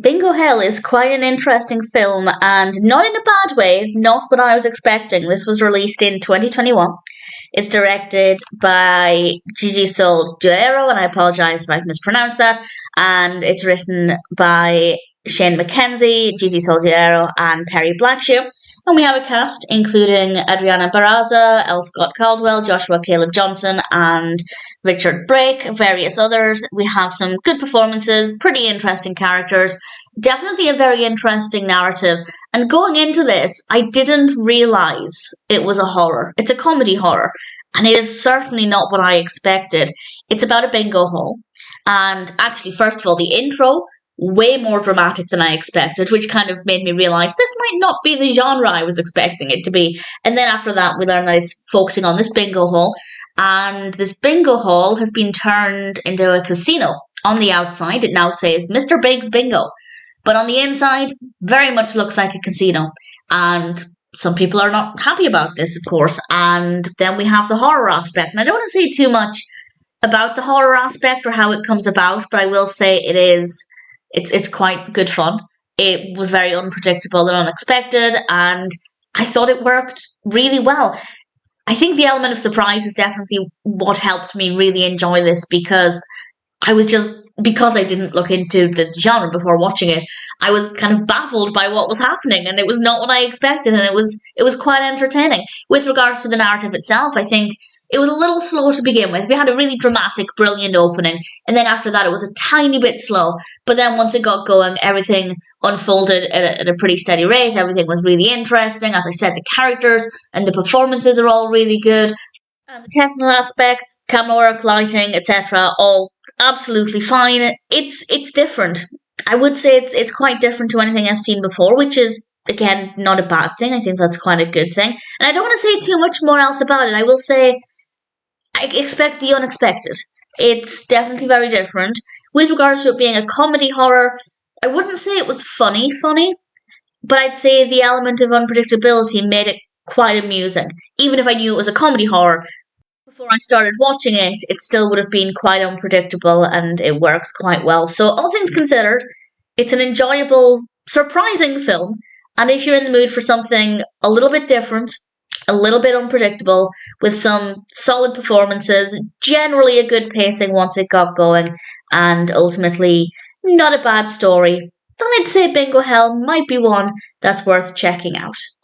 Bingo Hell is quite an interesting film, and not in a bad way, not what I was expecting. This was released in 2021. It's directed by Gigi Saul Guerrero, and I apologise if I've mispronounced that. And it's written by Shane McKenzie, Gigi Saul Guerrero, and Perry Blackshear. And we have a cast including Adriana Barraza, L. Scott Caldwell, Joshua Caleb Johnson, and Richard Brake, various others. We have some good performances, pretty interesting characters, definitely a very interesting narrative. And going into this, I didn't realise it was a horror. It's a comedy horror, and it is certainly not what I expected. It's about a bingo hall. And actually, first of all, the intro, way more dramatic than I expected, which kind of made me realise this might not be the genre I was expecting it to be. And then after that, we learn that it's focusing on this bingo hall, and this bingo hall has been turned into a casino. On the outside, it now says Mr. Big's Bingo, but on the inside, very much looks like a casino. And some people are not happy about this, of course. And then we have the horror aspect. And I don't want to say too much about the horror aspect or how it comes about, but I will say it's quite good fun. It was very unpredictable and unexpected, and I thought it worked really well. I think the element of surprise is definitely what helped me really enjoy this, because I didn't look into the genre before watching it, I was kind of baffled by what was happening, and it was not what I expected, and it was quite entertaining. With regards to the narrative itself, I think it was a little slow to begin with. We had a really dramatic, brilliant opening, and then after that it was a tiny bit slow. But then once it got going, everything unfolded at a pretty steady rate. Everything was really interesting. As I said, the characters and the performances are all really good. And the technical aspects, camera work, lighting, etc., all absolutely fine. It's different. I would say it's quite different to anything I've seen before, which is, again, not a bad thing. I think that's quite a good thing. And I don't want to say too much more else about it. I will say I expect the unexpected. It's definitely very different. With regards to it being a comedy horror, I wouldn't say it was funny, but I'd say the element of unpredictability made it quite amusing. Even if I knew it was a comedy horror, before I started watching it, it still would have been quite unpredictable, and it works quite well. So all things considered, it's an enjoyable, surprising film, and if you're in the mood for something a little bit different, a little bit unpredictable, with some solid performances, generally a good pacing once it got going, and ultimately not a bad story, then I'd say Bingo Hell might be one that's worth checking out.